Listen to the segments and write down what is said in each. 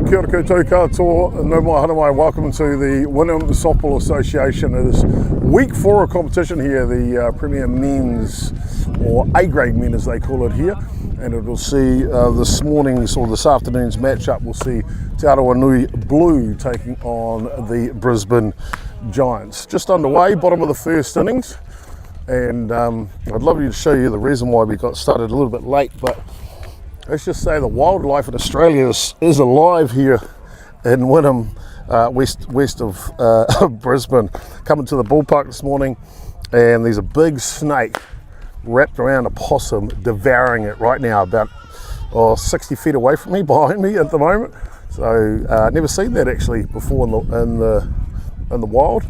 Kia ora koutou katoa, no mai hana mai. Welcome to the Wynnum Softball Association. It is week 4 of competition here, the Premier Men's, or A-grade men as they call it here. And it will see this morning's or this afternoon's matchup, we'll see Te Arohanui Blue taking on the Brisbane Giants. Just underway, bottom of the first innings. And I'd love to show you the reason why we got started a little bit late, but let's just say the wildlife in Australia is alive here in Wynnum, west of Brisbane. Coming to the ballpark this morning, and there's a big snake wrapped around a possum, devouring it right now, about 60 feet away from me, behind me at the moment. So never seen that actually before in the wild.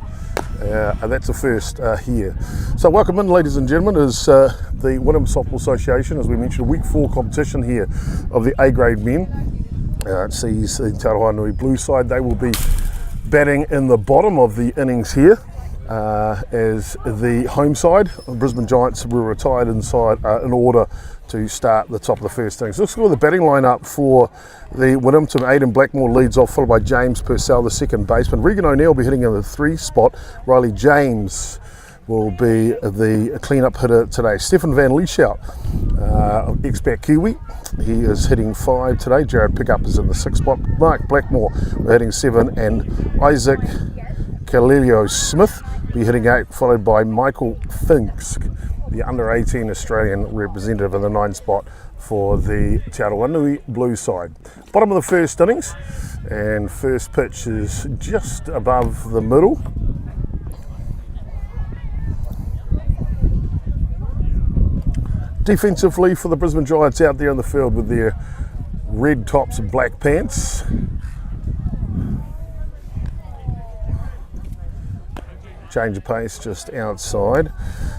And that's the first here. So welcome in, ladies and gentlemen, is the Wynnum Softball Association, as we mentioned, week 4 competition here of the A-grade men. It sees the Te Arohanui Blue side. They will be batting in the bottom of the innings here as the home side. The Brisbane Giants were retired inside in order to start the top of the first innings. Let's go with the batting lineup for the Wynnum team. Aidan Blackmore leads off, followed by James Purcell, the second baseman. Regan O'Neill will be hitting in the 3 spot. Riley James will be the clean-up hitter today. Stefan Van Lieshout, expat Kiwi, he is hitting 5 today. Jared Pickup is in the 6 spot. Mark Blackmore will hitting 7, and Isaac Kalilio Smith will be hitting 8, followed by Michael Finks, the under-18 Australian representative, in the 9 spot for the Te Arohanui Blue side. Bottom of the first innings, and first pitch is just above the middle. Defensively for the Brisbane Giants out there in the field with their red tops and black pants. Change of pace just outside.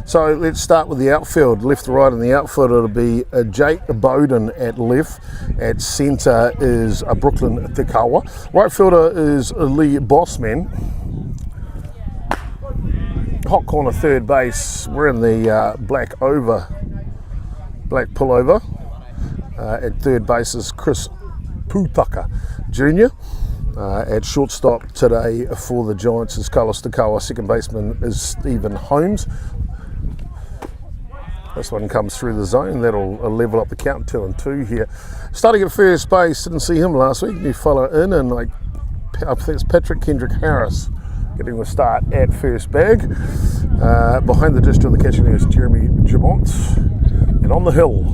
So let's start with the outfield. Left to right in the outfield, it'll be Jake Bowden at left. At centre is Brooklyn Tikawa. Right fielder is Lee Bossman. Hot corner third base, we're in the black pullover. At third base is Chris Putaka Jr. At shortstop today for the Giants is Carlos Tikawa. Second baseman is Stephen Holmes. This one comes through the zone. That'll level up the count, 2-2 here. Starting at first base, didn't see him last week. New fellow in, and I think it's Patrick Kendrick Harris getting the start at first bag. Behind the dish to the catcher is Jeremy Jamont. And on the hill,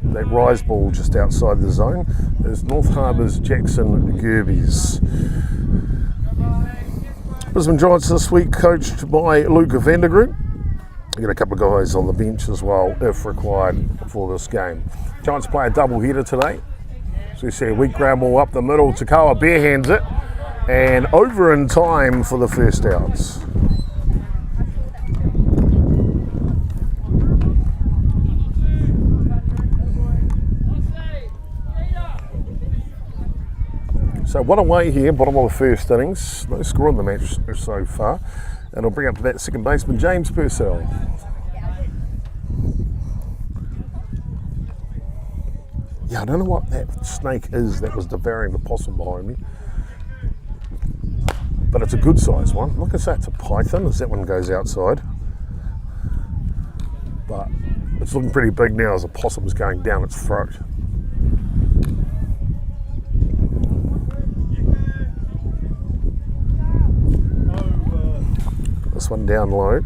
that rise ball just outside the zone, is North Harbour's Jackson Gerbes. Brisbane Giants this week coached by Luke Vandergroot. We got a couple of guys on the bench as well if required for this game. Giants play a double header today. So you see a weak ground ball up the middle. Takawa barehands it and over in time for the first outs. So one away here, bottom of the first innings. No score in the match so far. And I'll bring up to that second baseman, James Purcell. Yeah, I don't know what that snake is that was devouring the possum behind me. But it's a good size one. Look at that, it's a python as that one goes outside. But it's looking pretty big now as the possum's going down its throat. This one down low.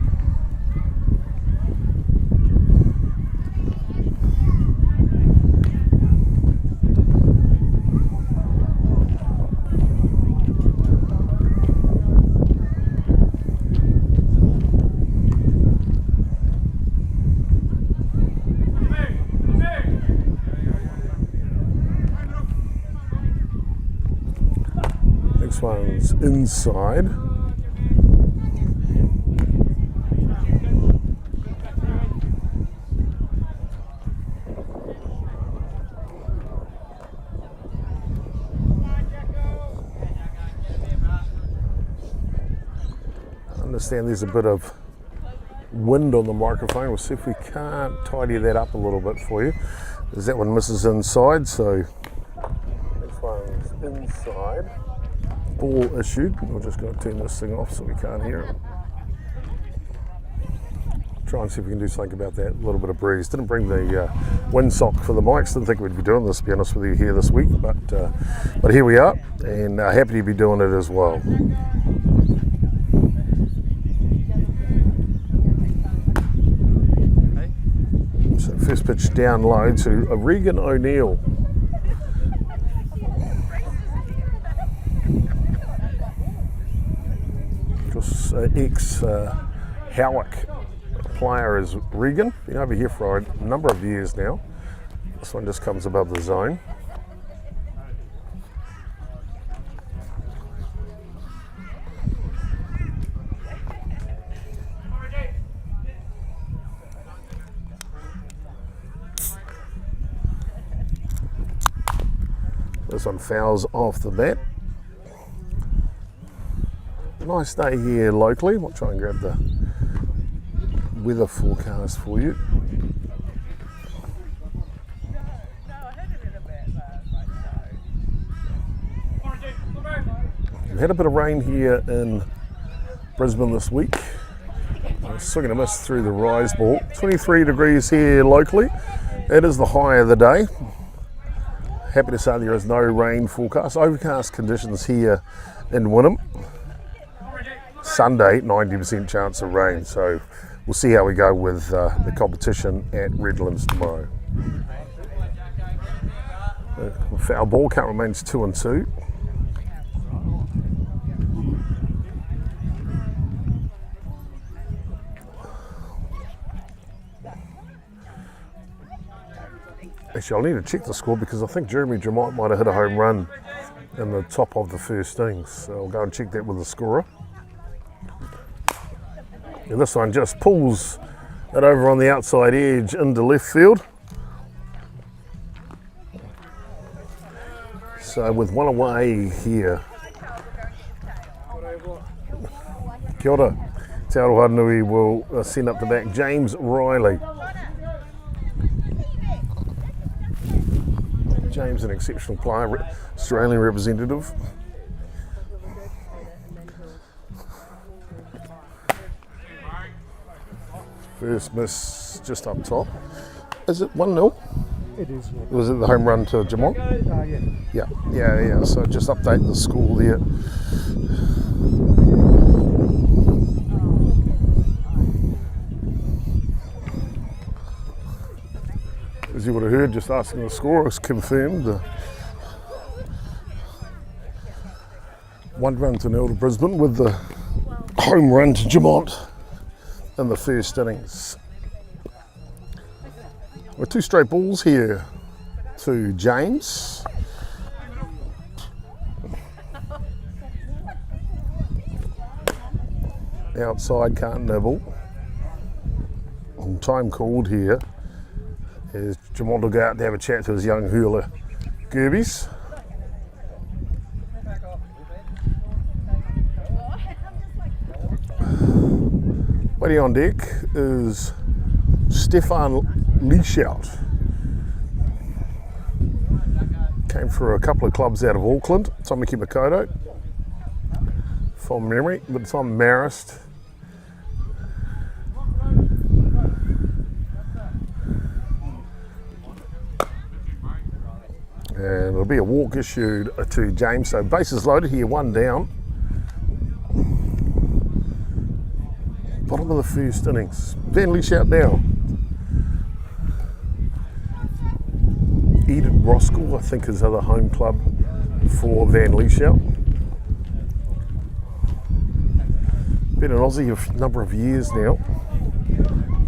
Next one's inside. Understand there's a bit of wind on the microphone. We'll see if we can't tidy that up a little bit for you, as that one misses inside. So next one's inside. Ball issued. We're just going to turn this thing off so we can't hear it. Try and see if we can do something about that. A little bit of breeze. Didn't bring the windsock for the mics. Didn't think we'd be doing this, to be honest with you, here this week. But here we are, and happy to be doing it as well. So first pitch down low to Regan O'Neill. Just ex-Howick player is Regan. Been over here for a number of years now. This one just comes above the zone. This one fouls off the bat. Nice day here locally. We'll try and grab the weather forecast for you. We've had a bit of rain here in Brisbane this week. Swing and a miss through the rise ball. 23 degrees here locally. It is the high of the day. Happy to say there is no rain forecast. Overcast conditions here in Wynnum. Sunday, 90% chance of rain. So we'll see how we go with the competition at Redlands tomorrow. Foul ball, count remains 2-2. Actually, I'll need to check the score because I think Jeremy Jamont might have hit a home run in the top of the first innings. So I'll go and check that with the scorer. And this one just pulls it over on the outside edge into left field. So with one away here. Kia ora. Te Arohanui will send up the back. James Riley. James, an exceptional player, Australian representative. First miss just up top. Is it 1-0? It is. Yeah. Was it the home run to Jamont? Yeah. Yeah. So just update the score there. As you would have heard, just asking the score is confirmed. 1-0 to Brisbane with the home run to Jamont in the first innings. With two straight balls here to James. Outside, can't nibble. And time called here. Is Jamont will go out to have a chat to his young hurler, Gerbes. Waiting on deck is Stefan Leishout. Came for a couple of clubs out of Auckland. Tamaki Makoto, from memory, but it's on Marist. And it'll be a walk issued to James. So bases loaded here, one down. Bottom of the first innings. Van Leeshout now. Eden Roskell, I think, is other home club for Van Leeshout. Been an Aussie a number of years now.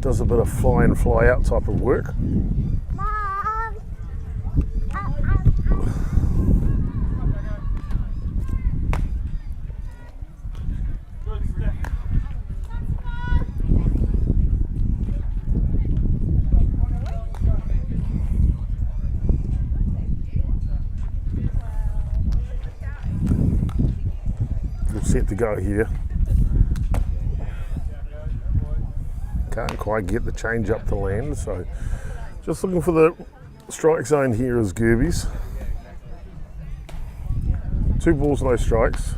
Does a bit of fly in, fly out type of work. Set to go here. Can't quite get the change up to land, so just looking for the strike zone here is Gerbes. 2 balls, no strikes.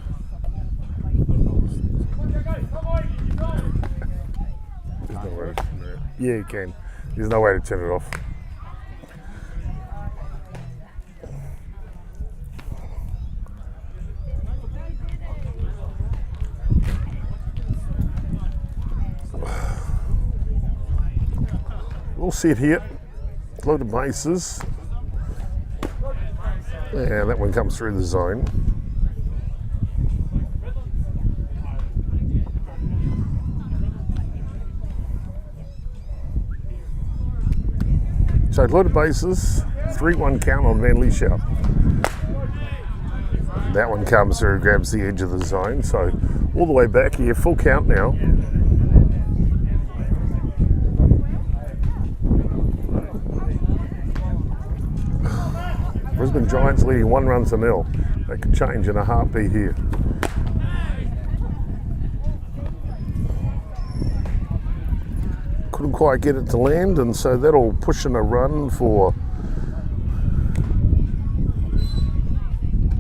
There's no way to, yeah, you can. There's no way to turn it off. All set here. Loaded bases. And that one comes through the zone. So loaded bases, 3-1 count on Van Lee out. That one comes through, grabs the edge of the zone. So all the way back here, full count now. Brisbane Giants leading 1 run to 0. They could change in a heartbeat here. Couldn't quite get it to land, and so that'll push in a run for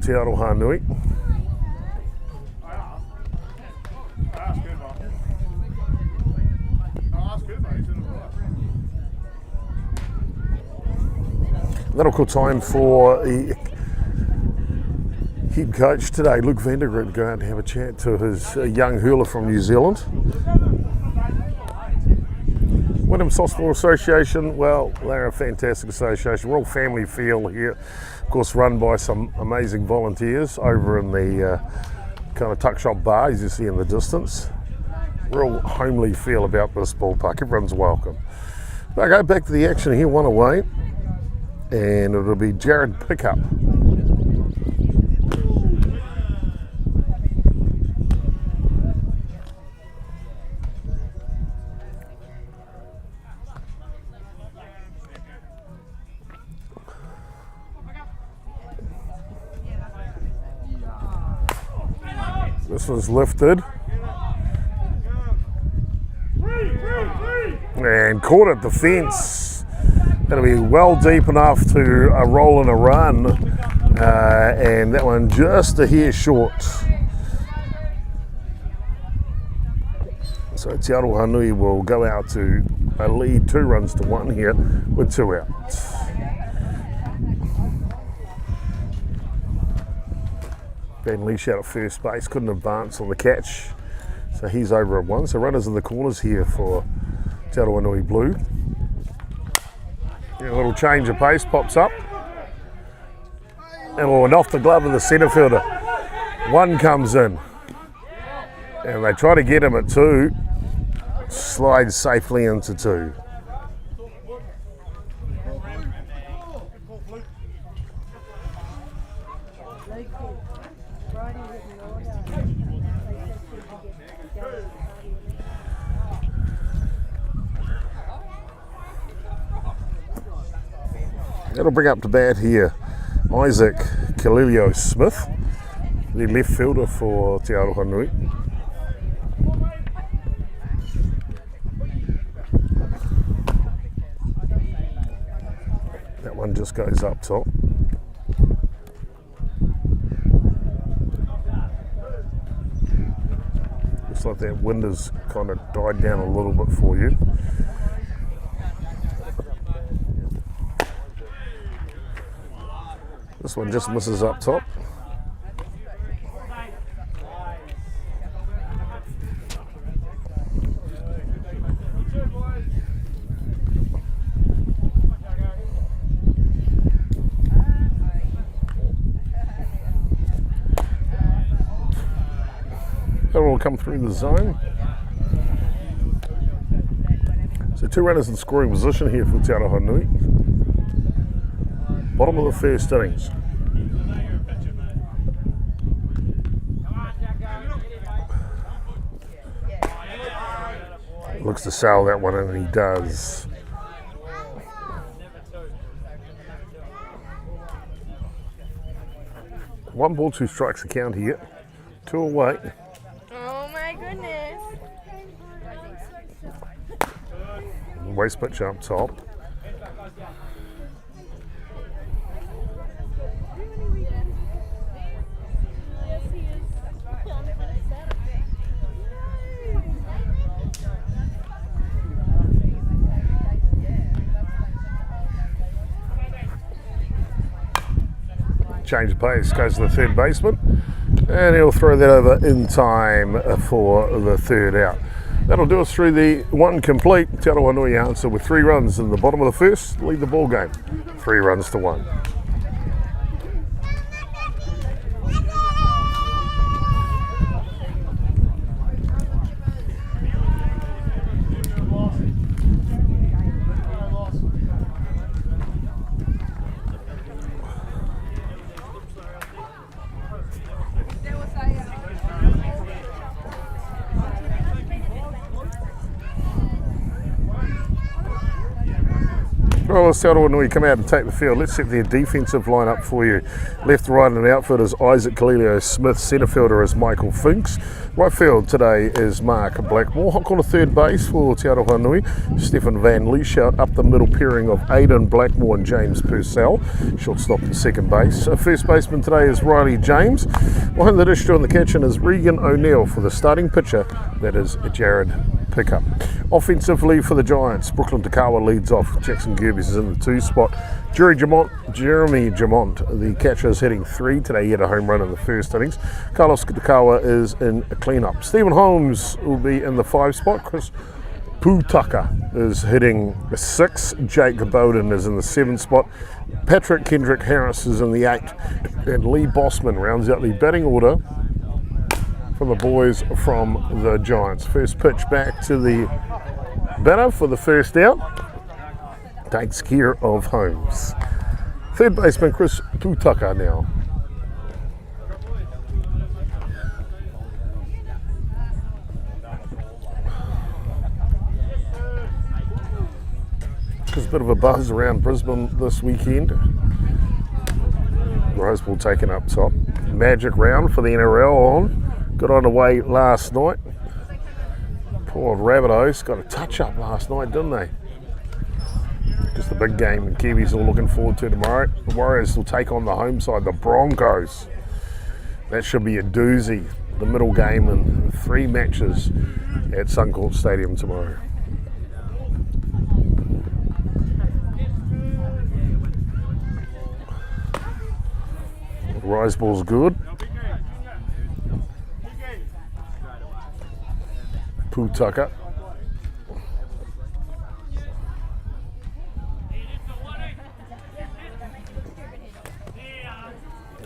Te Arohanui. That'll call time for the head coach today, Luke Vandergroot, to go out and have a chat to his young hurler from New Zealand. Wynnum Softball Association, well, they're a fantastic association. We're all family feel here, of course run by some amazing volunteers over in the kind of tuck shop bar, as you see in the distance. Real homely feel about this ballpark, everyone's welcome. But I go back to the action here, 1 away. And it'll be Jared pickup. This one's lifted. And caught at the fence. That'll be well deep enough to roll in a run, and that one just a hair short. So Te Arohanui will go out to a lead 2 runs to 1 here with 2 outs. Ben Leash out at first base, couldn't advance on the catch, so he's over at 1. So runners in the corners here for Te Arohanui Blue. A little change of pace pops up, and off the glove of the centre fielder. 1 comes in, and they try to get him at 2, slides safely into 2. That'll bring up to bat here Isaac Kalilio Smith, the left fielder for Te Arohanui. That one just goes up top. Looks like that wind has kind of died down a little bit for you. This one just misses up top. That will come through the zone. So 2 runners in scoring position here for Te Arohanui. Bottom of the first innings. Looks to sail that one, and he does. One ball, 2 strikes to count here. 2 away. Oh my goodness. Waste pitch up top. change of pace, goes to the third baseman, and he'll throw that over in time for the third out. That'll do us through the one complete. Te Arohanui answer with 3 runs in the bottom of the first, lead the ball game 3 runs to 1. Well, let's tell when we come out and take the field. Let's set their defensive line up for you. Left, right and outfield is Isaac Kalilio Smith. Centre fielder is Michael Finks. Right field today is Mark Blackmore. Hot corner third base for Te Arohanui. Stephen Van Lieshout. Up the middle pairing of Aidan Blackmore and James Purcell. Shortstop at second base. First baseman today is Riley James. Behind the dish doing the catching is Regan O'Neill. For the starting pitcher, that is Jared Pickup. Offensively for the Giants, Brooklyn Takawa leads off. Jackson Gerbes is in the 2 spot. Jeremy Jamont, the catcher, is hitting 3 today. He had a home run in the first innings. Carlos Takawa is in a cleanup. Stephen Holmes will be in the 5 spot. Chris Putaka is hitting 6. Jake Bowden is in the 7 spot. Patrick Kendrick Harris is in the 8. And Lee Bossman rounds out the batting order from the boys from the Giants. First pitch back to the batter for the first out. Takes care of Holmes. Third baseman Chris Putaka now. There's a bit of a buzz around Brisbane this weekend. Rose Bowl taken up top. Magic round for the NRL on. Got on away last night. Poor Rabbitohs got a touch up last night, didn't they? Just a big game and Kiwis are looking forward to tomorrow. The Warriors will take on the home side, the Broncos. That should be a doozy. The middle game in 3 matches at Suncorp Stadium tomorrow. The Rose Ball's good. Putaka.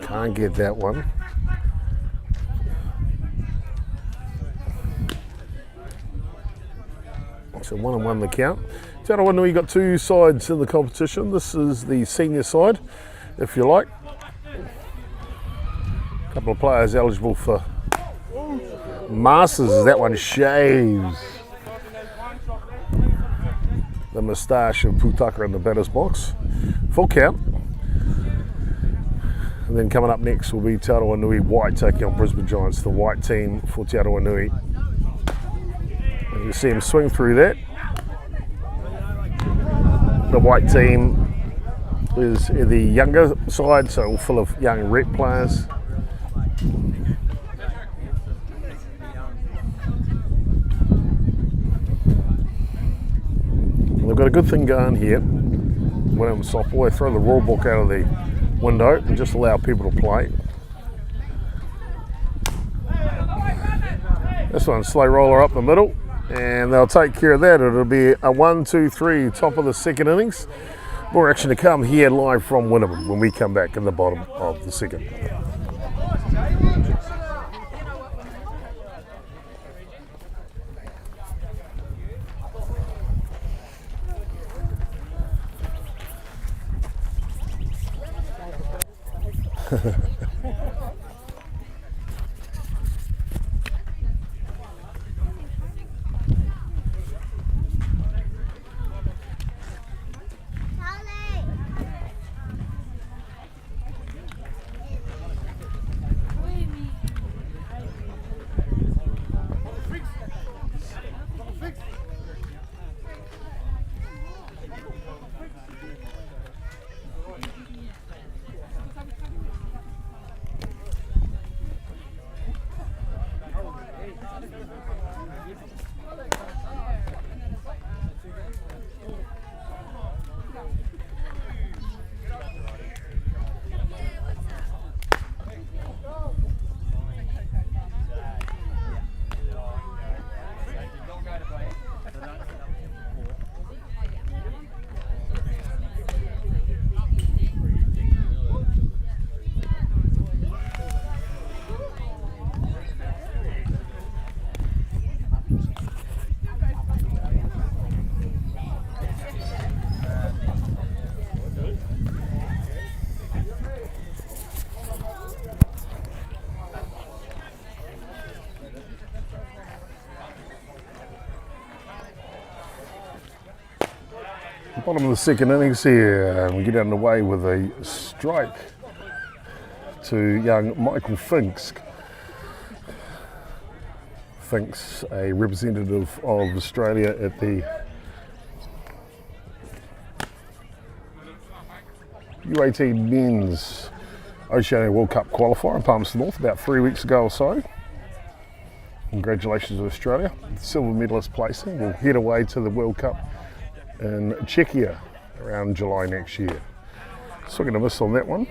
Can't get that one. So 1-1 the count. Te Arohanui, we got 2 sides in the competition. This is the senior side, if you like. A couple of players eligible for Masters. That one shaves the moustache of Putaka in the batter's box. Full count. And then coming up next will be Te Arohanui White taking on Brisbane Giants, the white team for Te Arohanui. And you see him swing through that. The white team is the younger side, so full of young rep players. They've got a good thing going here. Wynnum softball, they throw the rule book out of the window and just allow people to play. This one, slow roller up the middle, and they'll take care of that. It'll be a 1-2-3, top of the second innings. More action to come here live from Wynnum when we come back in the bottom of the second. Bottom of the second innings here, and we get underway with a strike to young Michael Finks. Finks, a representative of Australia at the U18 Men's Oceania World Cup qualifier in Palmerston North about 3 weeks ago or so. Congratulations to Australia. Silver medalist placing. We'll head away to the World Cup in Czechia around July next year. So we're going to miss on that one.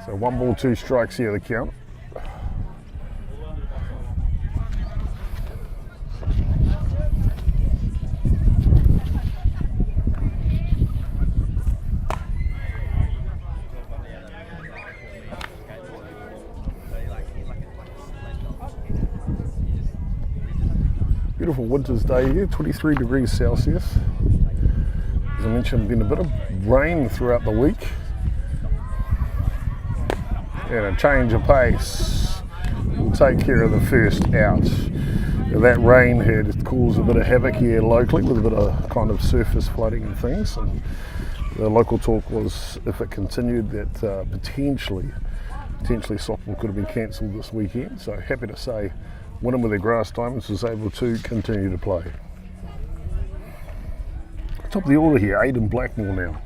So 1 ball, 2 strikes here, the count. Beautiful winter's day here, 23 degrees Celsius. As I mentioned, been a bit of rain throughout the week. And a change of pace will take care of the first out. That rain had caused a bit of havoc here locally with a bit of kind of surface flooding and things. And the local talk was, if it continued, that potentially softball could have been cancelled this weekend. So happy to say Wynnum with their grass diamonds was able to continue to play. Top of the order here, Aidan Blackmore now.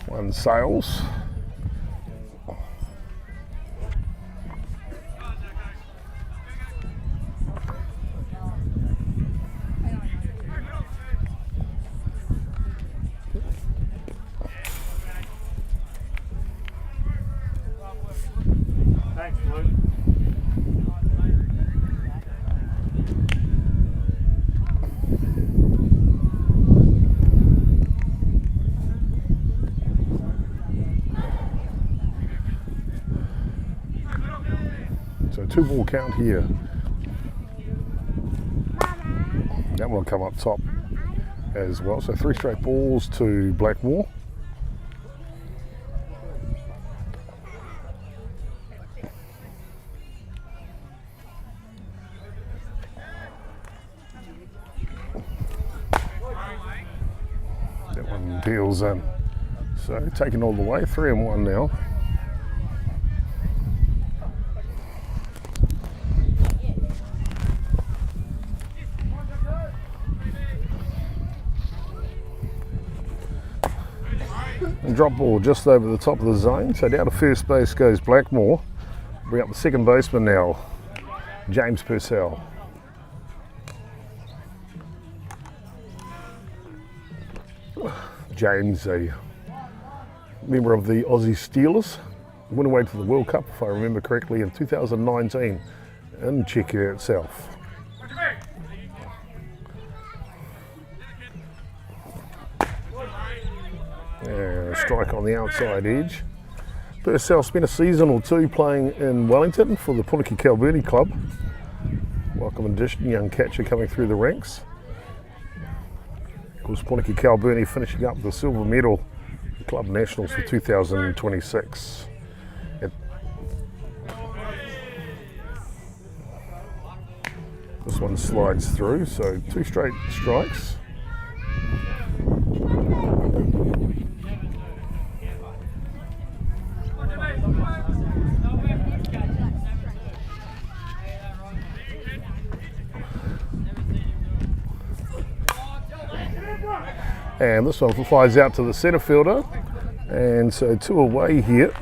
One sails. Thanks, Luke. So 2 ball count here. That one will come up top as well. So 3 straight balls to Blackmore. That one deals in. So taken all the way, 3-1 now. And drop ball just over the top of the zone. So down to first base goes Blackmore. Bring up the second baseman now, James Purcell. James, a member of the Aussie Steelers, went away to the World Cup, if I remember correctly, in 2019 in Czechia itself. And a strike on the outside edge. Purcell spent a season or 2 playing in Wellington for the Punaki Kalburni club. Welcome addition, young catcher coming through the ranks. Of course, Punaki Kalburni finishing up the silver medal at Club Nationals for 2026. This one slides through, so 2 straight strikes. And this one flies out to the centre fielder, and so 2 away here.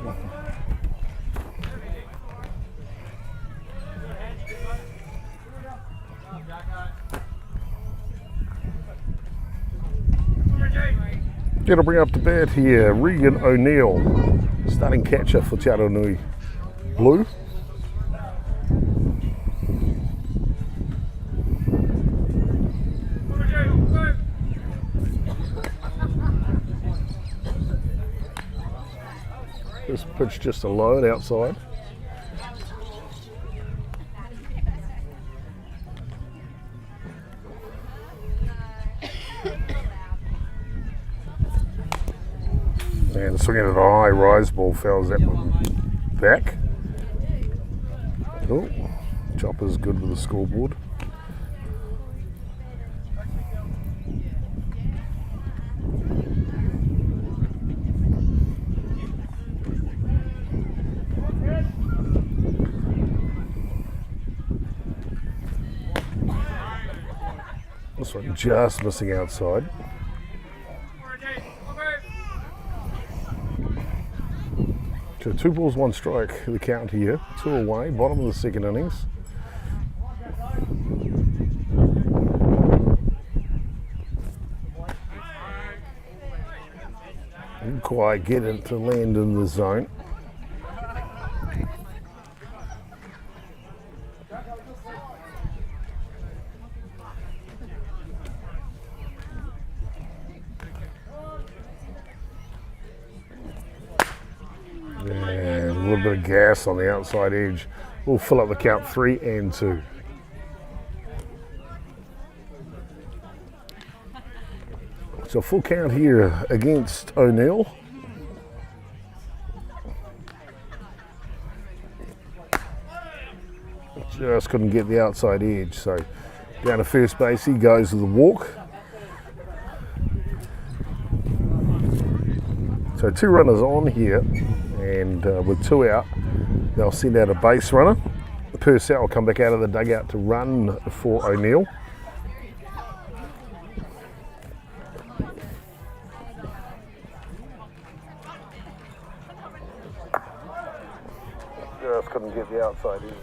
Going to bring up the bat here, Regan O'Neill, starting catcher for Te Arohanui Blue. This pitch just a load outside. swinging at a high rise ball, fouls that one back. Oh, Chopper's good with the scoreboard. This one just missing outside. So 2 balls, 1 strike, the count here. 2 away, bottom of the second innings. Didn't quite get it to land in the zone. And a little bit of gas on the outside edge. We'll fill up the count 3 and 2. So full count here against O'Neill. Just couldn't get the outside edge. So down to first base, he goes with the walk. So 2 runners on here, and with 2 out, they'll send out a base runner. Purcell will come back out of the dugout to run for O'Neill. Just couldn't get the outside in.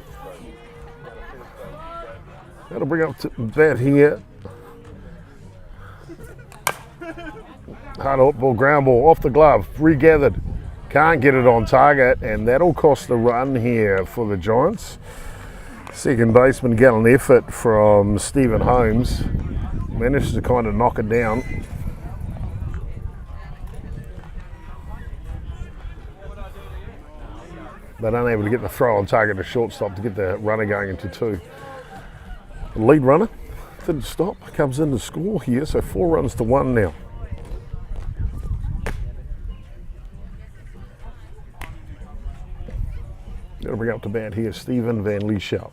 That'll bring up to bat here. Hard hit ball, ground ball, off the glove, regathered. Can't get it on target, and that'll cost the run here for the Giants. Second baseman, gallant effort from Stephen Holmes. Managed to kind of knock it down. But unable to get the throw on target to shortstop to get the runner going into 2. The lead runner didn't stop, comes in to score here, so 4 runs to 1 now. Going to bring up to bat here, Stephen Van Lieshout.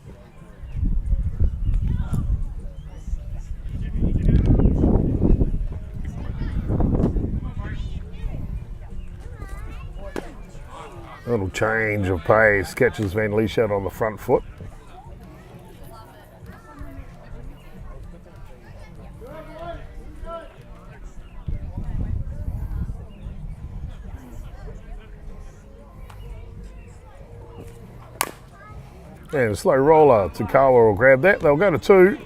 A little change of pace, catches Van Lieshout on the front foot. And a slow roller, Takawa will grab that. They'll go to 2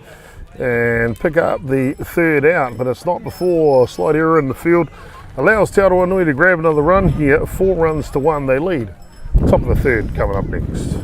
and pick up the 3rd out, but it's not before a slight error in the field allows Arohanui to grab another run here. 4 runs to 1, they lead. Top of the 3rd coming up next.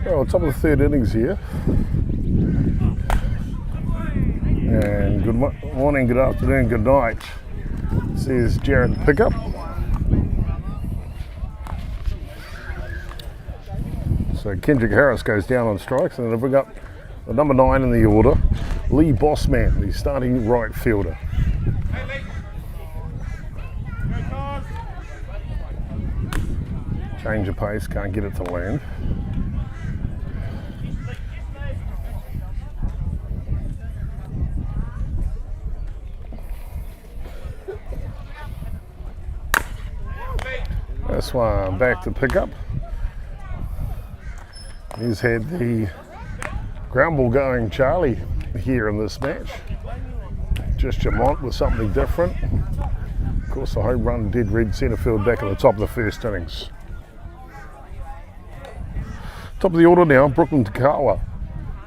Well, top of the third innings here. And good morning, good afternoon, good night. Says Jared Pickup. So Kendrick Harris goes down on strikes, and they'll bring up the number 9 in the order, Lee Bossman, the starting right fielder. Change of pace, can't get it to land. This one back to pick up. He's had the ground ball going Charlie here in this match. Just Jamont with something different. Of course, a home run dead red centre field back at the top of the first innings. Top of the order now, Brooklyn Takawa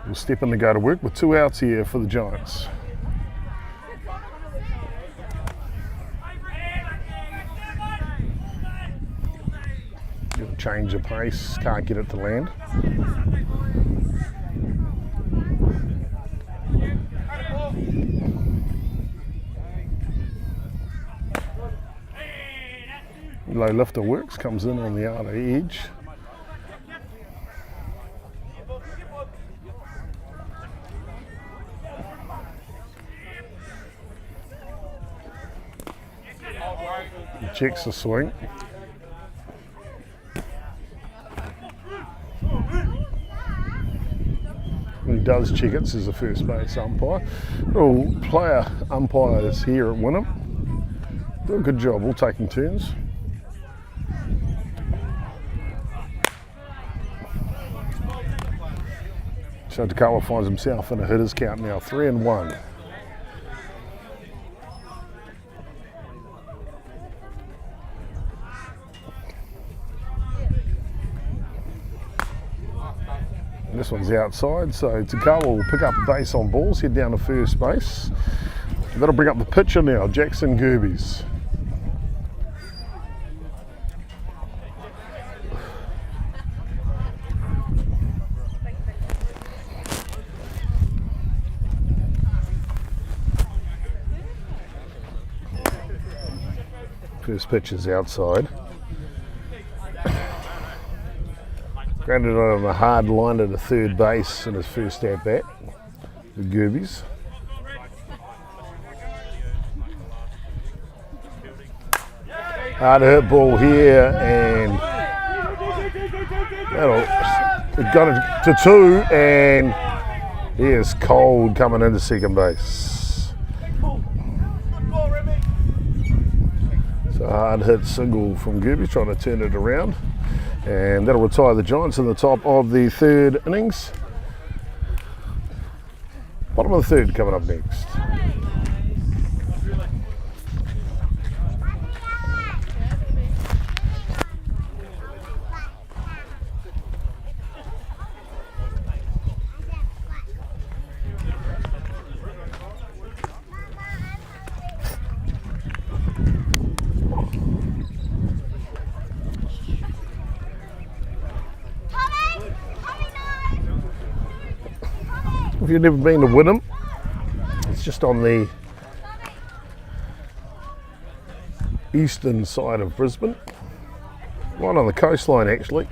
will step in to go to work with 2 outs here for the Giants. Change of pace, can't get it to land. Low lifter works, comes in on the outer edge. Checks the swing. When he does check it, this is the first base umpire. All player umpires here at Wynnum do a good job, all taking turns. So Takawa finds himself in a hitter's count now, 3-1. This one's outside, so Takawa will pick up a base on balls, head down to first base. That'll bring up the pitcher now, Jackson Gerbes. First pitch is outside. Grounded on a hard line to the third base in his first at bat, the Gerbes. Hard hit ball here, and it got it to 2, and he is cold coming into second base. So hard hit single from Gerbes, trying to turn it around. And that'll retire the Giants in the top of the third innings. Bottom of the third coming up next. If you've never been to Wynnum, it's just on the eastern side of Brisbane, right on the coastline actually,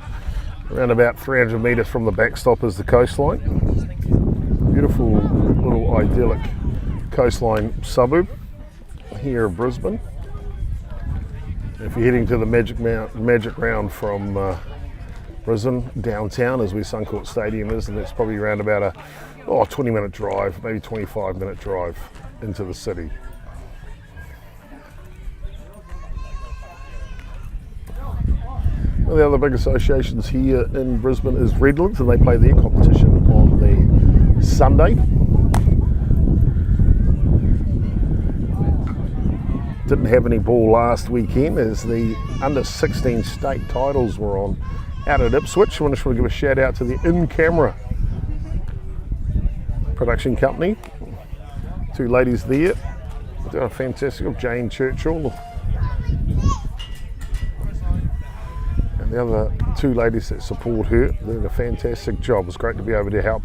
around about 300 metres from the backstop is the coastline. Beautiful little idyllic coastline suburb here of Brisbane. If you're heading to the Magic Round from Brisbane downtown, as where Suncourt Stadium is, and it's probably around about a 20-minute drive, maybe 25-minute drive into the city. One of the other big associations here in Brisbane is Redlands, and they play their competition on the Sunday. Didn't have any ball last weekend as the under 16 state titles were on out at Ipswich. I just want to give a shout out to the in-camera production company. 2 ladies there doing a fantastic job, Jane Churchill. And the other two ladies that support her. They're doing a fantastic job. It's great to be able to help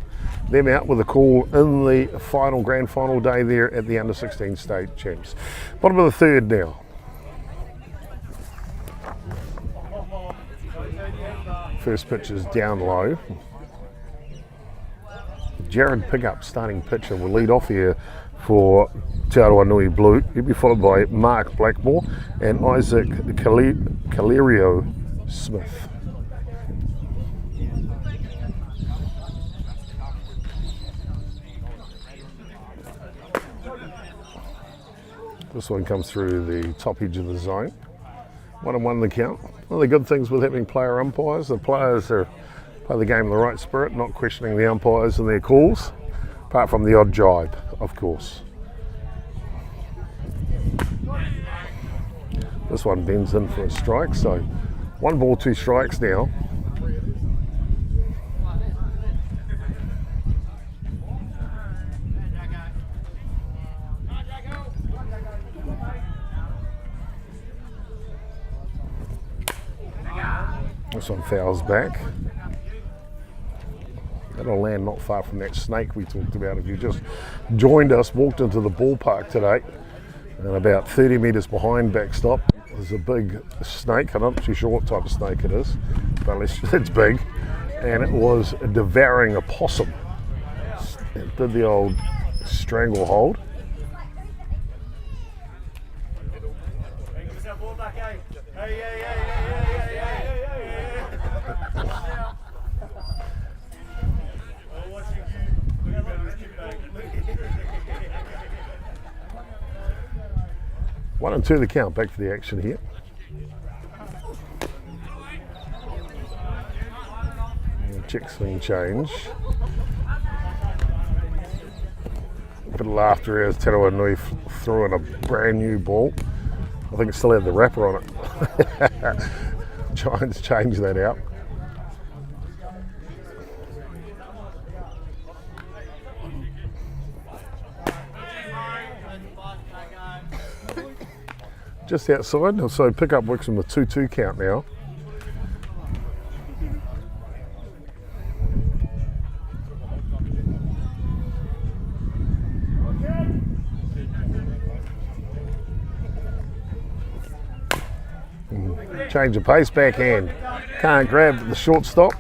them out with a call in the grand final day there at the under-16 state champs. Bottom of the third now. First pitch is down low. Jared Pickup, starting pitcher, will lead off here for Te Arohanui Blue. He'll be followed by Mark Blackmore and Isaac Calerio Smith. This one comes through the top edge of the zone. 1-1 the count. One of the good things with having player umpires, the players play the game in the right spirit, not questioning the umpires and their calls, apart from the odd jibe, of course. This one bends in for a strike, so 1 ball, 2 strikes now. This one fouls back. That'll land not far from that snake we talked about. If you just joined us, walked into the ballpark today, and about 30 metres behind backstop, there's a big snake. I'm not too sure what type of snake it is, but it's big. And it was devouring a possum. It did the old stranglehold. One and two the count, back to the action here. Check swing change. A bit of laughter as Te Arohanui threw in a brand new ball. I think it still had the wrapper on it. Giants changed that out. Just outside, so Pickup works in the 2-2 count now. Change of pace, backhand. Can't grab the shortstop.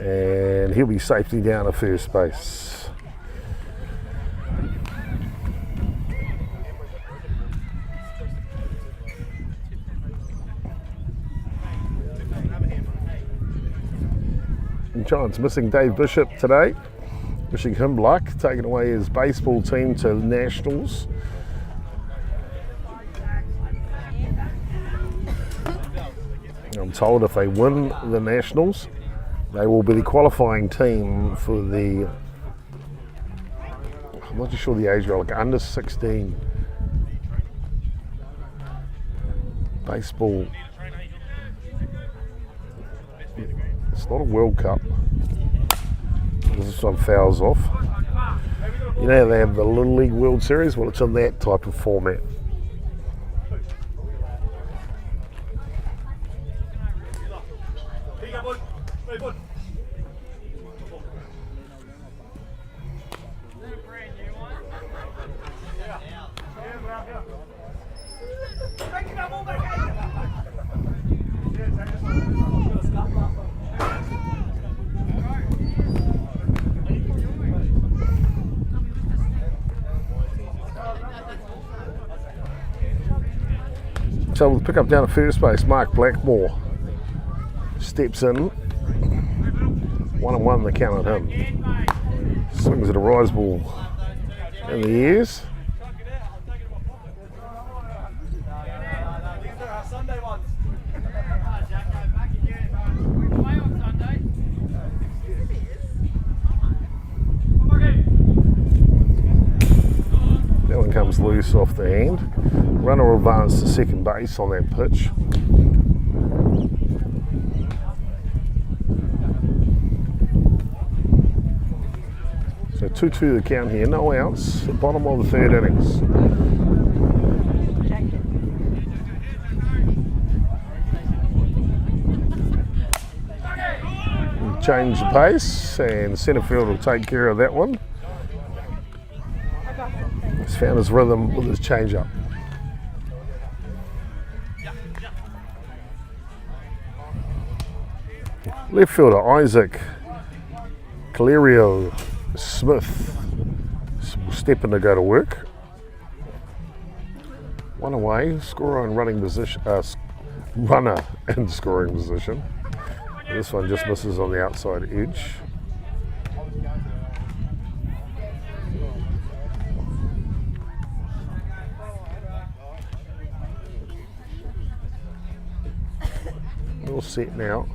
And he'll be safely down to first base. Giants missing Dave Bishop today. Wishing him luck, taking away his baseball team to Nationals. I'm told if they win the Nationals, they will be the qualifying team for the, I'm not too sure the age, like under 16 baseball. It's not a World Cup. This one fouls off. You know they have the Little League World Series? Well, it's in that type of format. So we'll pick up down at first base. Mark Blackmore steps in. 1-1 the count on him. Swings at a rise ball in the ears. That one comes loose off the hand. Runner will advance to second base on that pitch. So 2-2 the count here, no outs, the bottom of the third innings. change the pace, and centre field will take care of that one. He's found his rhythm with his change up. Left fielder Isaac Calerio Smith will step in to go to work. One away, scorer in running position, runner in scoring position. This one just misses on the outside edge. All set now.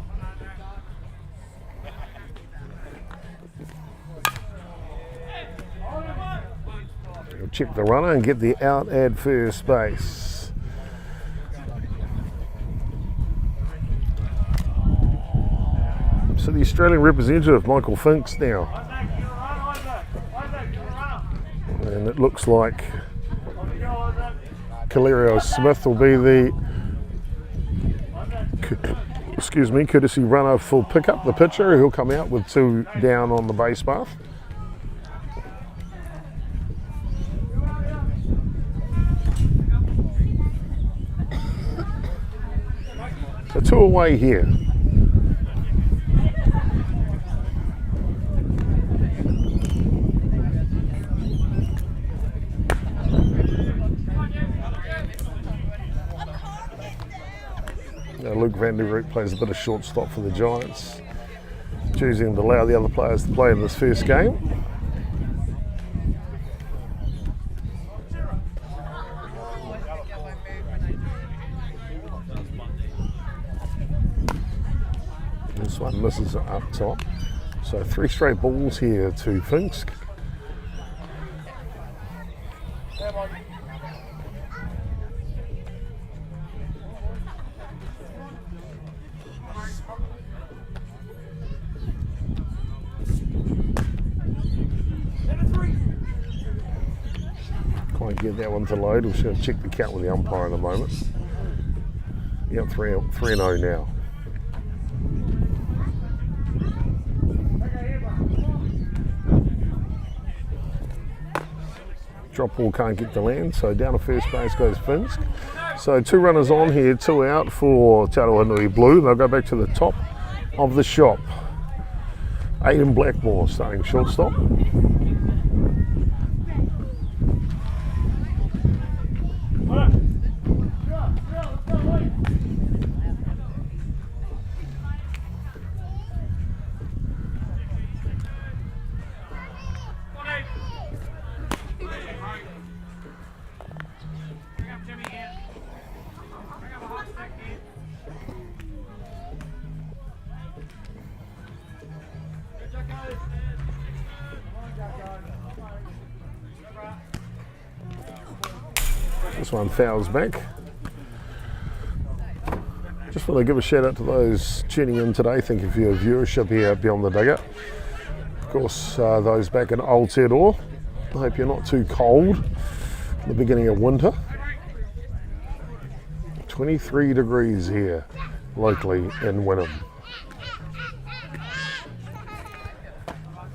He'll check the runner and get the out at first base. So the Australian representative, Michael Finks now. And it looks like Calerio Smith will be the courtesy runner for pickup, the pitcher. He'll come out with 2 down on the base path. So 2 away here. Luke Van Der Roek plays a bit of shortstop for the Giants, choosing to allow the other players to play in this first game. This one misses it up top. So 3 straight balls here to Finks. Can't get that one to load. We'll just check the count with the umpire in a moment. Yep, 3-0 now. Drop ball can't get to land, so down to first base goes Finsk. So 2 runners on here, 2 out for Arohanui Blue. They'll go back to the top of the shop. Aidan Blackmore starting shortstop. This one fouls back. Just want to give a shout out to those tuning in today. Thank you for your viewership here beyond the dugout. Of course, those back in Aotearoa. I hope you're not too cold at the beginning of winter. 23 degrees here locally in Wynnum.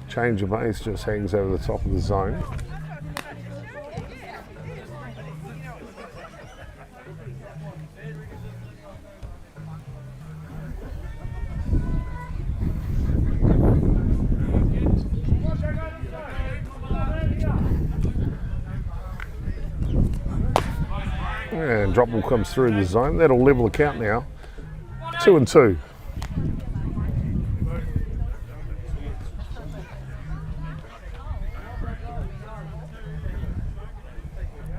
Change of base just hangs over the top of the zone. And drop ball comes through the zone. That'll level the count now. 2-2.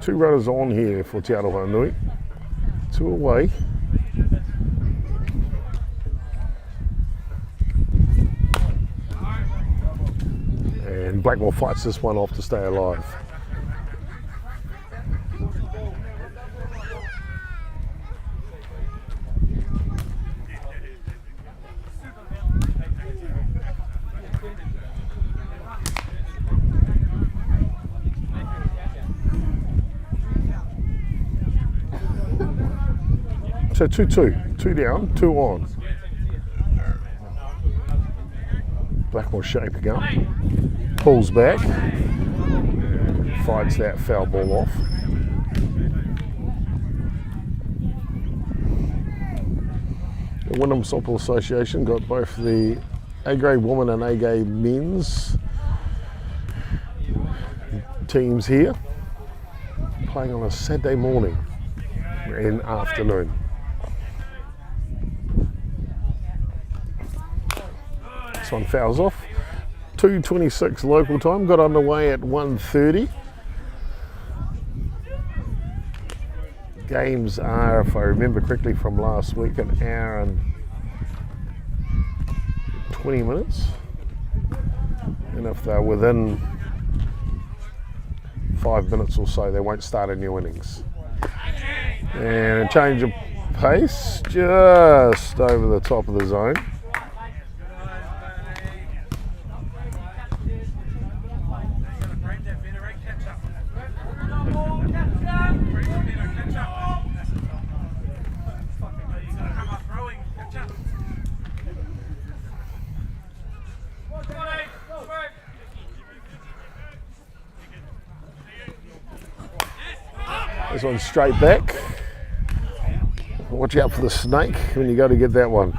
Two runners on here for Te Arohanui. 2 away. And Blackmore fights this one off to stay alive. So 2-2, 2 down, 2 on. Blackmore shaping up, pulls back, fights that foul ball off. The Wynnum Softball Association got both the A-grade women and A-grade men's teams here, playing on a Saturday morning and afternoon. This one fouls off. 2:26 local time, got underway at 1:30. Games are, if I remember correctly from last week, an hour and 20 minutes. And if they're within 5 minutes or so, they won't start a new innings. And a change of pace just over the top of the zone. This one's straight back. Watch out for the snake when you go to get that one.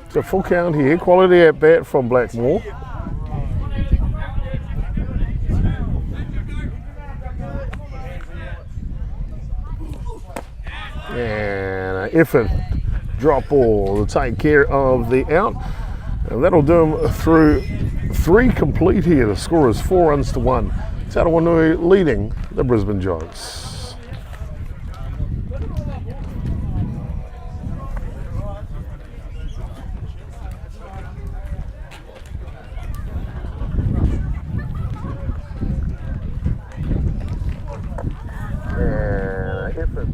It's a full count here. Quality at bat from Blackmore. And an effort drop ball to take care of the out. And that'll do them through 3 complete here. The score is 4 runs to 1. It's Arohanui leading the Brisbane Giants. And effort.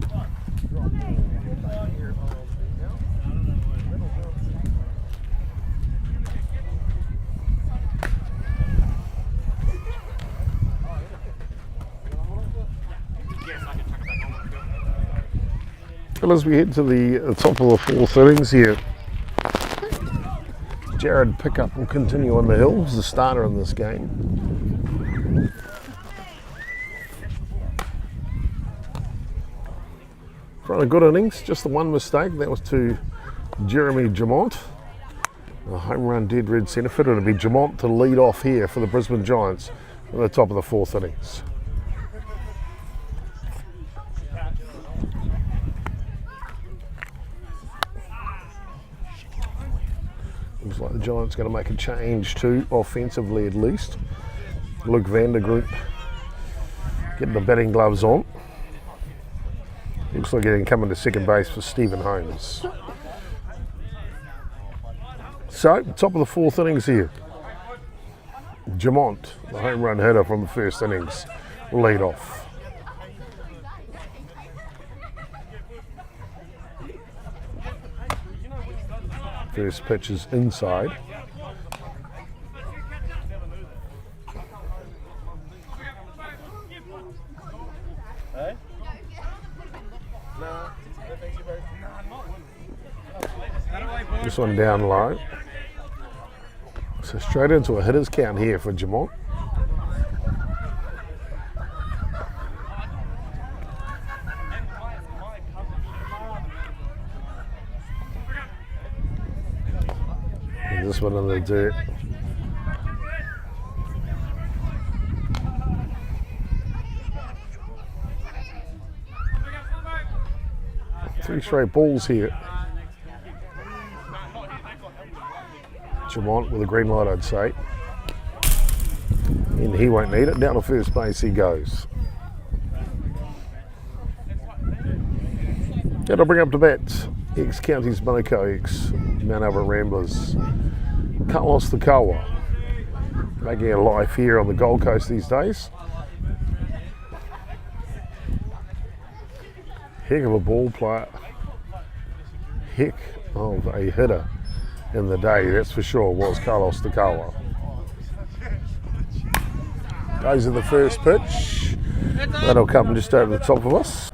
Well, as we head to the top of the 4th innings here, Jared Pickup will continue on the hill as the starter in this game. Run a good innings, just the one mistake, that was to Jeremy Jamont. A home run dead red centre field. It'll be Jamont to lead off here for the Brisbane Giants at the top of the 4th innings. Looks like the Giants going to make a change too, offensively at least. Luke Vandergroot getting the batting gloves on. Looks like he's coming to second base for Stephen Holmes. So, top of the 4th innings here. Jamont, the home run hitter from the first innings, will lead off. First pitch is inside. This one down low. So straight into a hitter's count here for Jamont. And this one in the dirt. Three straight balls here. Jamont with a green light, I'd say. And he won't need it. Down to first base he goes. That'll bring up to bat ex-Counties Manukau, ex-Mount Albert Ramblers, Carlos Takawa, making a life here on the Gold Coast these days. Heck of a ball player. Heck of a hitter in the day, that's for sure, was Carlos Takawa. Goes to the first pitch. That'll come just over the top of us.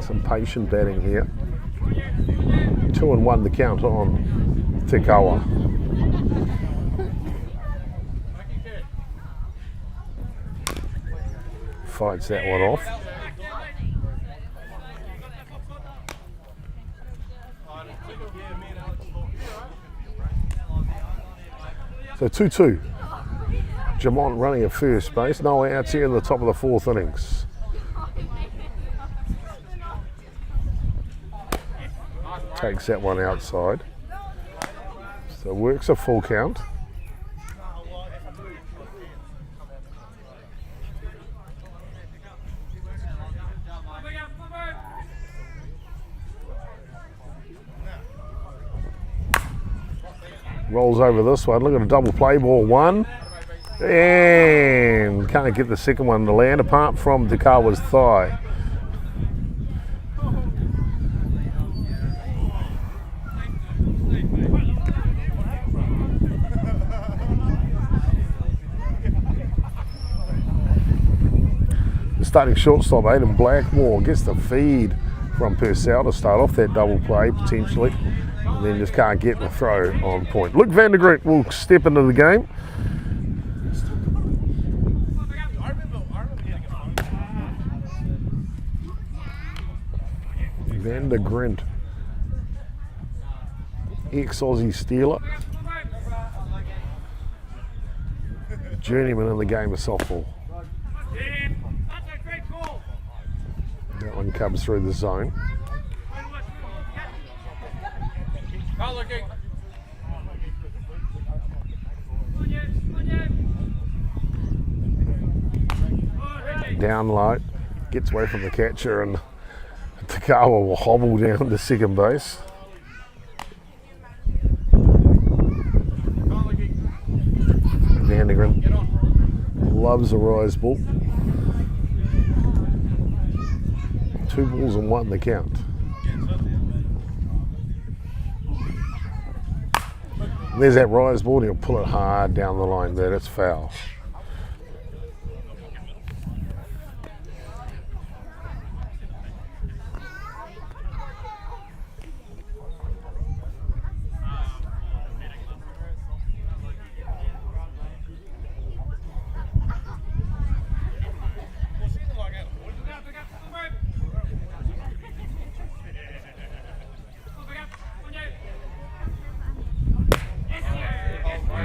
Some patient batting here. 2-1 the count on Te Kawa. Fights that one off. So 2-2. Jamont running at first base. No outs here in the top of the fourth innings. Takes that one outside. So works a full count. Rolls over this one. Look at a double play ball. One. And can't get the second one to land apart from Te Kawa's thigh. The starting shortstop, Aidan Blackmore, gets the feed from Purcell to start off that double play potentially. And then just can't get the throw on point. Luke van der Grint will step into the game. Van der Grint, ex-Aussie Steeler, journeyman in the game of softball. That one comes through the zone. Down low, gets away from the catcher, and Te Kawa will hobble down to second base. Van der Grint loves a rise ball. 2-1 the count. There's that rise ball, he'll pull it hard down the line there, that's foul.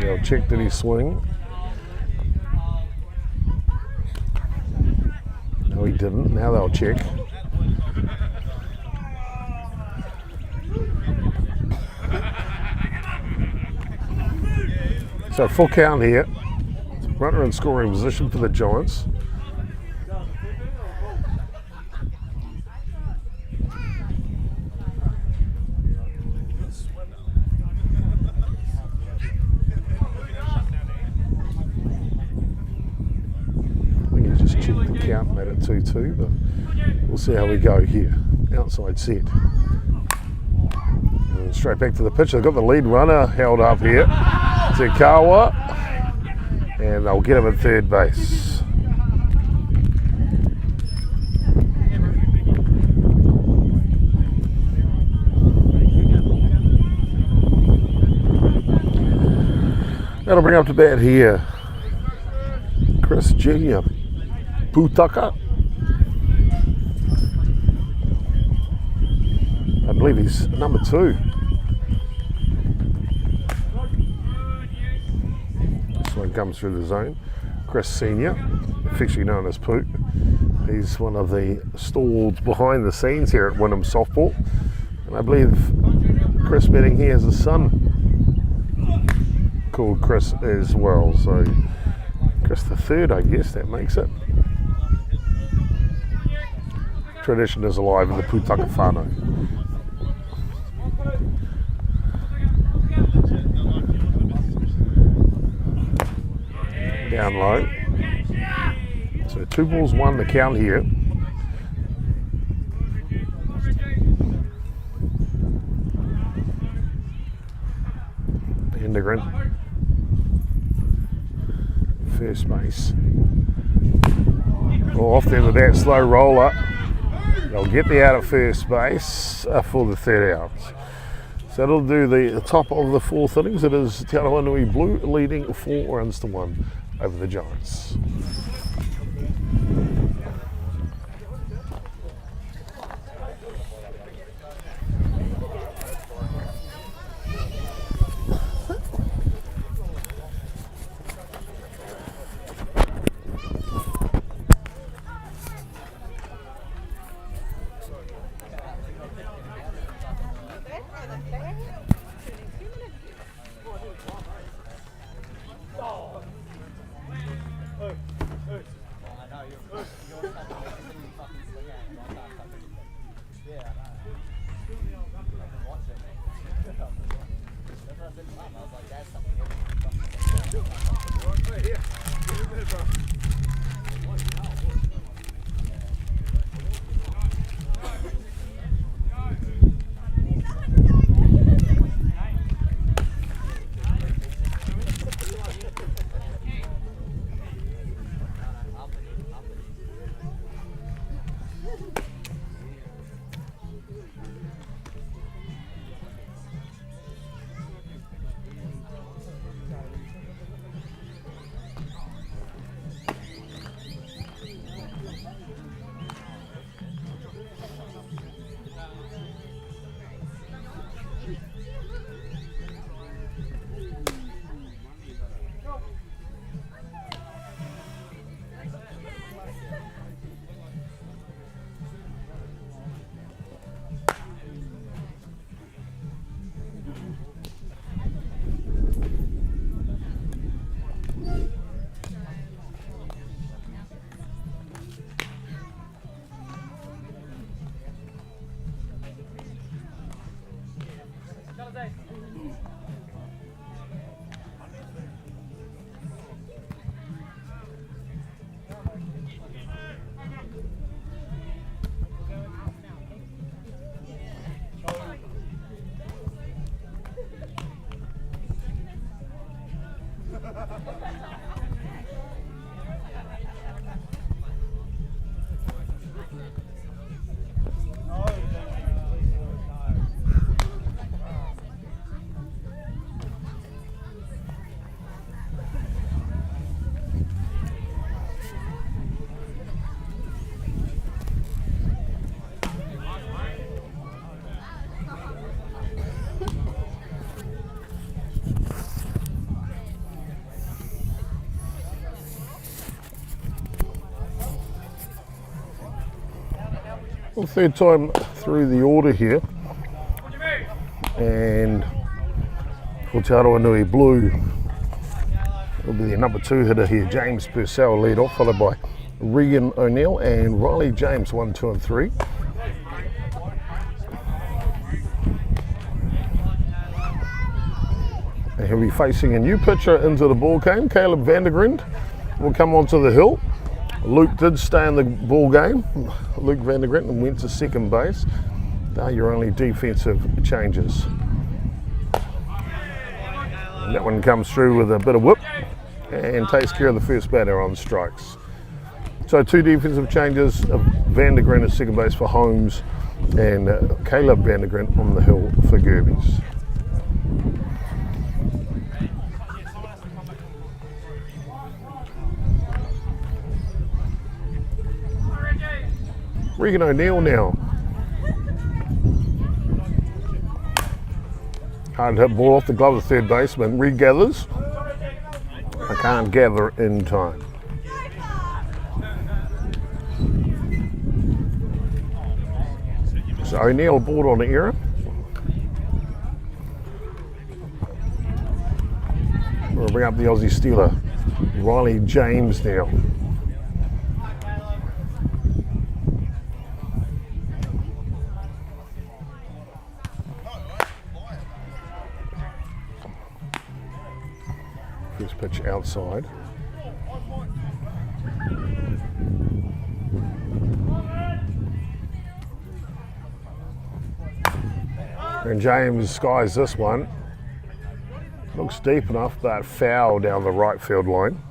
They'll check that he's swing. No, he didn't. Now they'll check. So full count here. Runner in scoring position for the Giants. Count made it 2-2, but we'll see how we go here. Outside set. And straight back to the pitch. They've got the lead runner held up here. Te Kawa. And they'll get him at third base. That'll bring up to bat here Chris Jr. Putaka. I believe he's number 2. This one comes through the zone. Chris Senior, affectionately known as Poot. He's one of the stalwarts behind the scenes here at Wynnum Softball. And I believe Chris Benning here has a son called Chris as well. So Chris the third, I guess, that makes it. Tradition is alive in the Putaka whānau. Down low. So 2-1 the count here. Vandergren. First base. Well, off there with that slow roller. They'll get the out at first base for the third out. So that'll do the top of the fourth innings. It is Te Arohanui Blue leading 4-1 over the Giants. Well, third time through the order here, and for Te Arohanui Blue, it'll be the number 2 hitter here, James Purcell lead off, followed by Regan O'Neill and Riley James 1, 2 and 3. And he'll be facing a new pitcher into the ball game. Caleb Vandergren will come onto the hill. Luke did stay in the ball game. Luke Vandergren went to second base. They are your only defensive changes. And that one comes through with a bit of whip and takes care of the first batter on strikes. So 2 defensive changes, Vandergren at second base for Holmes and Caleb Vandergren on the hill for Gerbes. Regan O'Neill now. Hard hit ball off the glove of third baseman. Regathers. I can't gather in time. So O'Neill bought on the error. We'll bring up the Aussie Steeler, Riley James now. First pitch outside. And James skies this one. Looks deep enough, but foul down the right field line.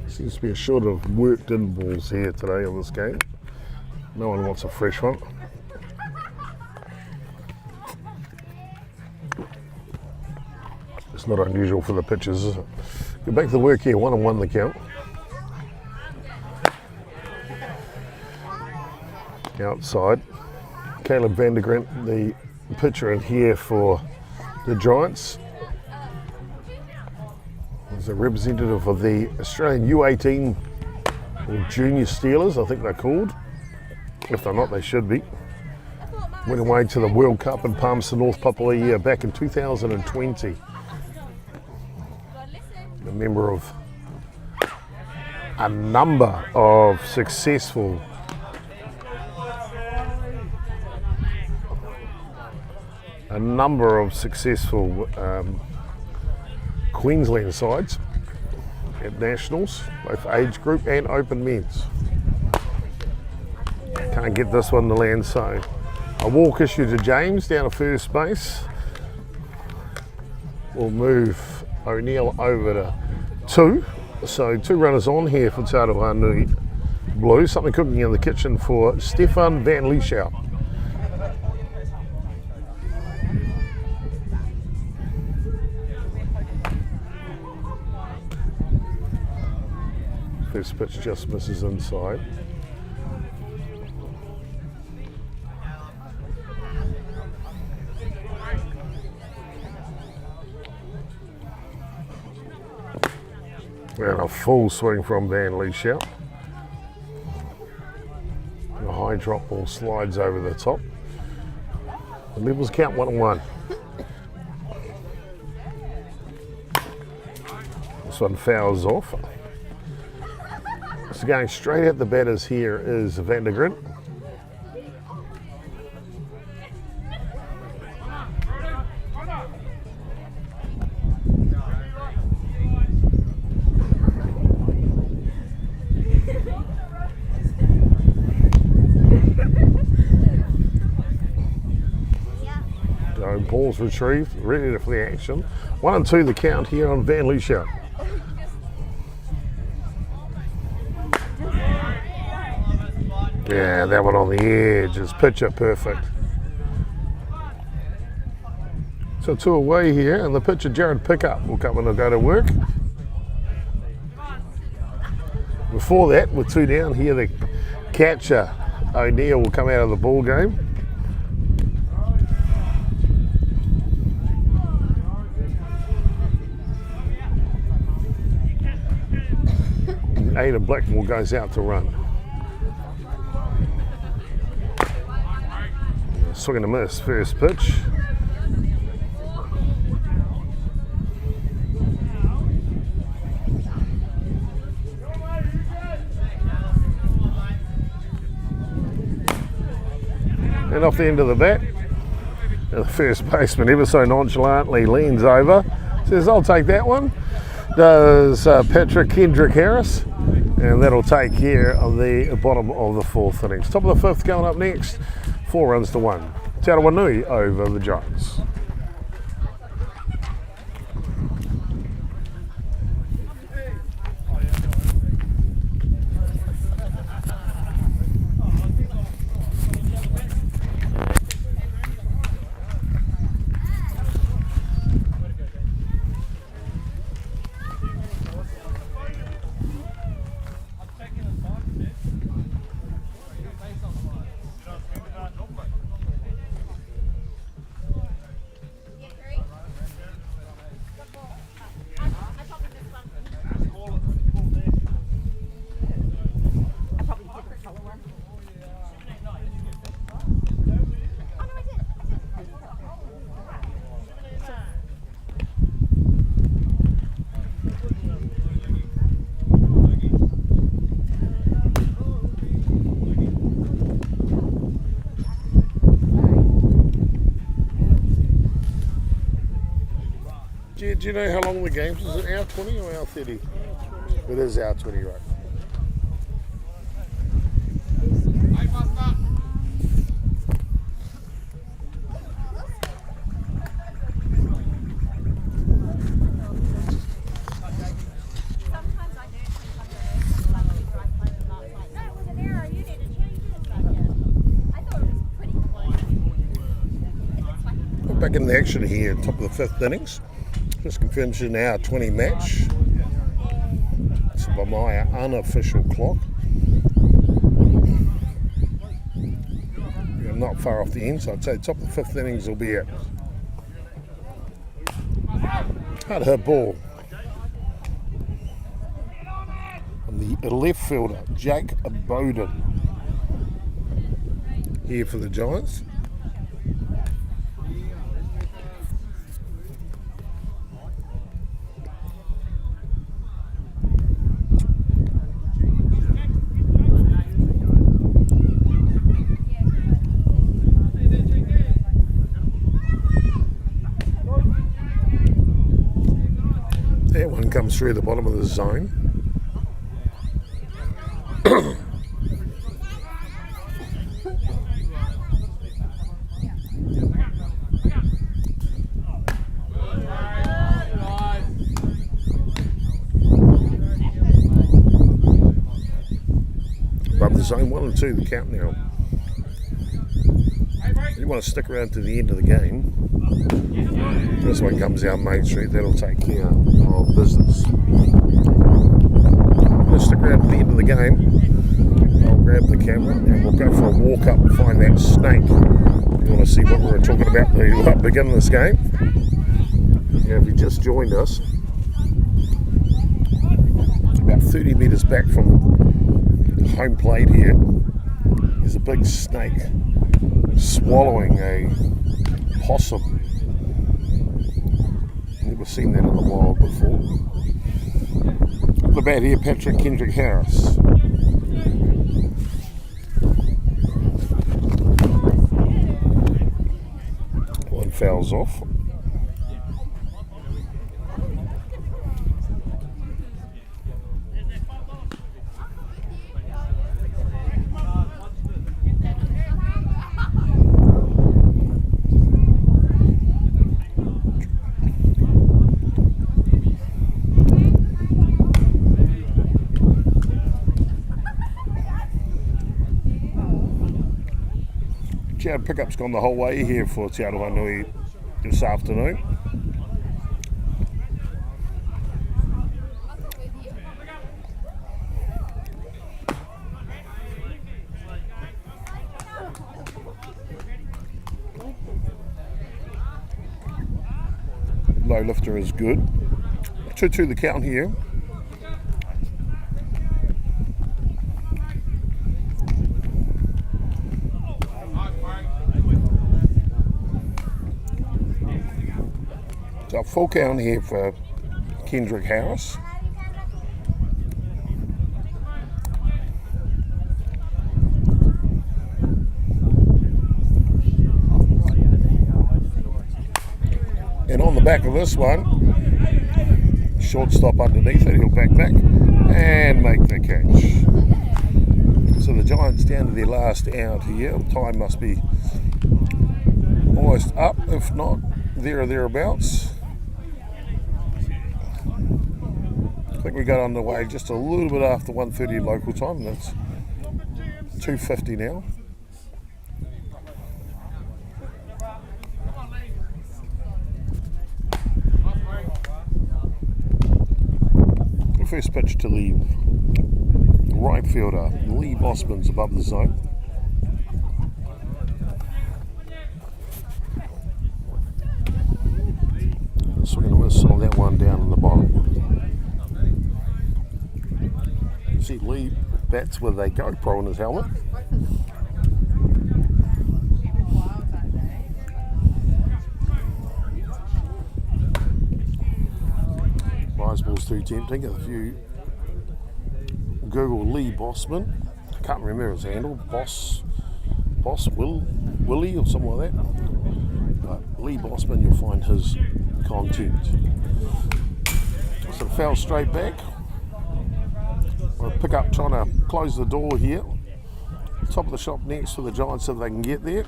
Seems to be a short of worked in balls here today on this game. No one wants a fresh one. It's not unusual for the pitchers, is it? Get back to the work here, 1-1 the count. Outside. Caleb Vandergrent, the pitcher in here for the Giants. He's a representative of the Australian U18 or Junior Steelers, I think they're called. If they're not, they should be. Went away to the World Cup in Palmerston North Papua back in 2020. A member of a number of successful Queensland sides at nationals, both age group and open men's. Can't get this one to land, so a walk issue to James down to first base. We'll move O'Neill over to 2. So 2 runners on here for Arohanui Blue. Something cooking in the kitchen for Stefan van Lieshout. First pitch just misses inside. And a full swing from Van Lieshout. A high drop ball slides over the top. The levels count 1-1. This one fouls off. So going straight at the batters here is Vandergrent. So ball's retrieved, ready for the action. 1-2 the count here on Van Lieshout. Yeah, that one on the edge is picture perfect. So 2 away here, and the pitcher Jared Pickup will come in and go to work. Before that, with 2 down here, the catcher O'Neill will come out of the ball game. Ada Blackmore goes out to run. Swing and a miss, first pitch. And off the end of the bat, and the first baseman ever so nonchalantly leans over, says, "I'll take that one." Does Patrick Kendrick Harris, and that'll take care of the bottom of the 4th innings. Top of the 5th coming up next. 4 runs to 1. Arohanui over the Giants. do you know how long the games is? Is it hour 20 or hour 30? It is hour 20, right? Back in the action here, top of the fifth innings. Just confirmed it's an hour 20 match. It's by my unofficial clock. We're not far off the end, so I'd say top of the fifth innings will be it. Hard hit ball. And the left fielder, Jake Bowden, here for the Giants. That one comes through the bottom of the zone. Above the zone, 1 and 2, the count now. You want to stick around to the end of the game. This one comes down Main Street, that'll take care of business. Let's stick around to the end of the game. I'll grab the camera and we'll go for a walk up and find that snake. If you want to see what we were talking about at the beginning of this game. Yeah, if you just joined us, about 30 metres back from the home plate here, there's a big snake swallowing a possum. Never seen that in the wild before. Up the bat here, Patrick Kendrick Harris. One fouls off. Pickup's gone the whole way here for Te Arohanui this afternoon. Low lifter is good. 2-2 the count here. So full count here for Kendrick Harris. And on the back of this one, shortstop underneath it, he'll back and make the catch. So the Giants down to their last out here. Time must be almost up, if not there or thereabouts. I think we got underway just a little bit after 1:30 local time. That's 2:50 now. The first pitch to the right fielder, Lee Bosman's above the zone. So we're going to whistle that one down in the bottom. See Lee bats with a GoPro on his helmet. Rise ball's too tempting. If you Google Lee Bosman, I can't remember his handle, Willie or something like that. But Lee Bosman, you'll find his content. So foul straight back. We'll pick up trying to close the door here. Top of the shop next for the Giants so they can get there.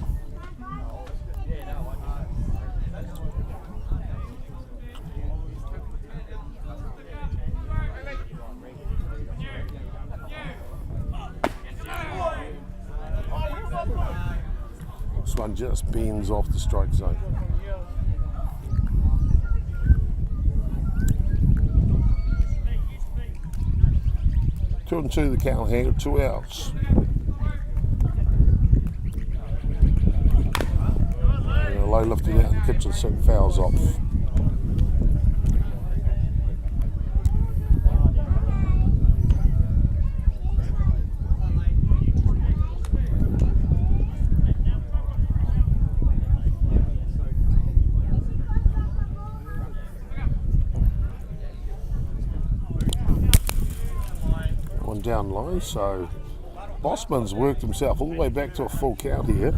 This one just bends off the strike zone. 2-2 the count here, 2 outs. And a low lifted out in the kitchen sink, fouls off. Down low, so Bossman's worked himself all the way back to a full count here.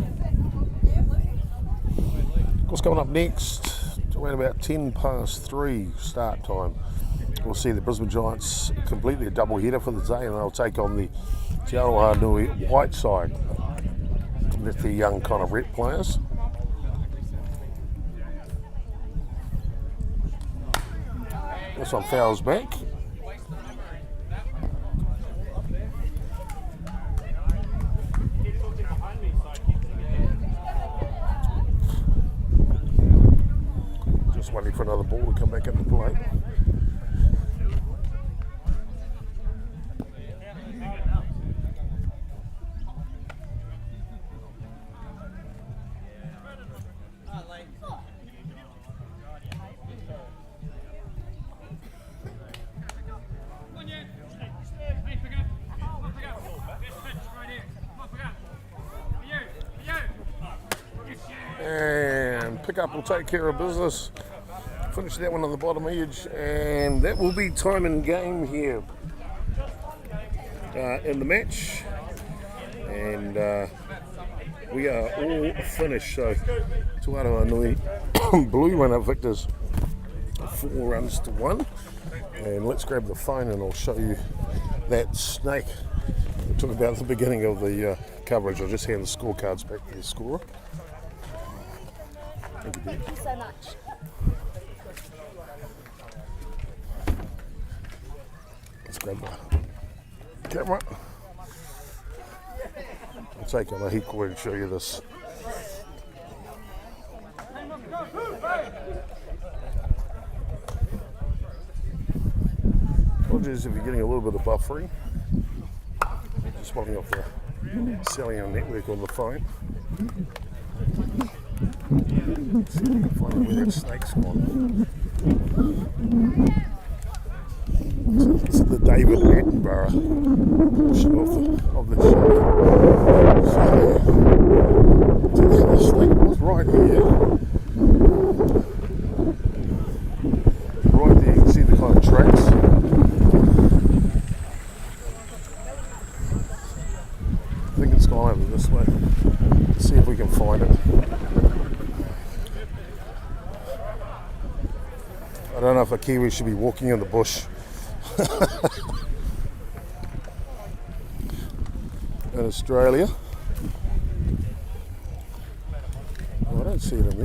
What's coming up next? Around about 3:10 start time. We'll see the Brisbane Giants completely a double header for the day, and they'll take on the Arohanui white side with the young kind of rep players. This one fouls back. Waiting for another ball to come back into play. And pickup will take care of business. Finish that one on the bottom edge, and that will be time and game here in the match. And we are all finished. So, Arohanui blue runner victors 4-1. And let's grab the phone and I'll show you that snake we talked about at the beginning of the coverage. I'll just hand the scorecards back to the scorer. Thank you so much. Let's grab the camera. I'll take on a heat cord and show you this. Apologies if you're getting a little bit of buffering. Just swapping off the cellular network on the phone. Let's see if we can find out where that snake's gone. This is the David Attenborough portion of the show. So the snake was right here. Right there, you can see the kind of tracks. I think it's gone over this way. Let's see if we can find it. I don't know if a Kiwi should be walking in the bush. In Australia. Oh, I don't see it in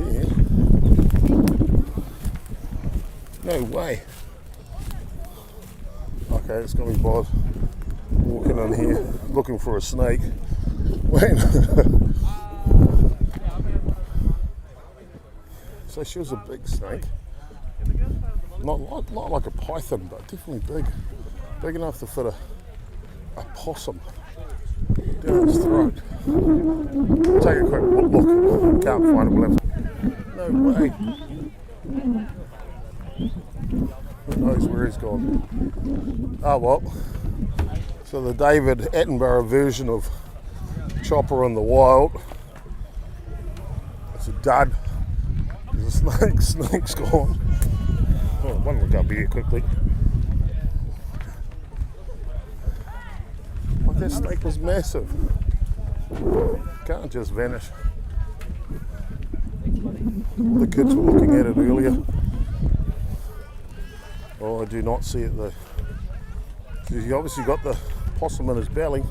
there. No way. Okay, it's got me bothered walking in here looking for a snake. Wait. So she was a big snake. Not like a python, but definitely big enough to fit a possum down his throat. Take a quick look. Can't find him left. No way. Who knows where he's gone? Oh well. So the David Attenborough version of Chopper in the Wild. It's a dud. There's a snake's gone. Oh, one look up here quickly. Well, that snake was massive. Can't just vanish. The kids were looking at it earlier. Oh, I do not see it though. He's obviously got the possum in his belly.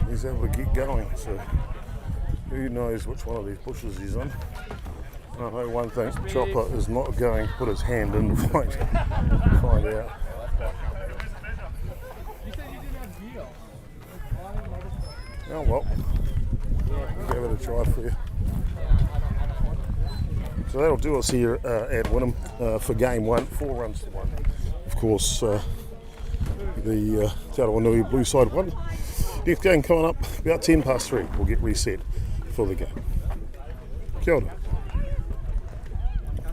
He's able to get going, so who knows which one of these bushes he's in. I know one thing, Chopper is not going to put his hand in to find out. Oh well, give it a try for you. So that'll do us here at Wynnum for game 1, 4 runs to 1. Of course, the Te Arohanui blue side won. Next game coming up about 3:10. We'll get reset for the game. Kia ora.